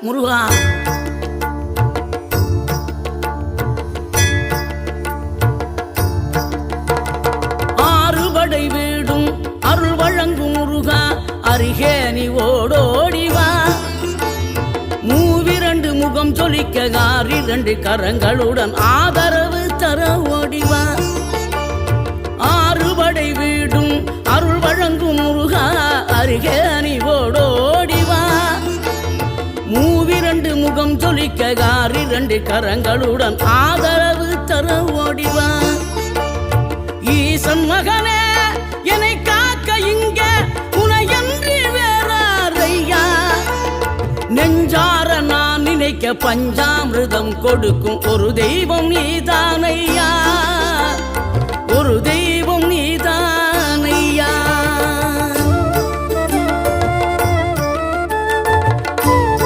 முருகா. ஆறுபடை வீடும் அருள் வழங்கும் முருகா, அருகே நீ ஓடோடிவா. மூவிரண்டு முகம் சொலிக்க ஆறிரண்டு கரங்களுடன் ஆதரவு தர ஓடிவா. ஆறுபடை வீடும் அருள் வழங்கும் முருகா, அருகே நீ ஓடோடிவா. மூவிரண்டு முகம் சொலிக்க ஆறிரண்டு கரங்களுடன் ஆதரவு தர ஓடிவா. ஈசன் மகனே என்னை காக்க இங்க உனையன்றி வேறாரையா. நெஞ்சார நான் நினைக்க பஞ்சாமிர்தம் கொடுக்கும் ஒரு தெய்வம் நீதானையா. ஒரு தெய்வம்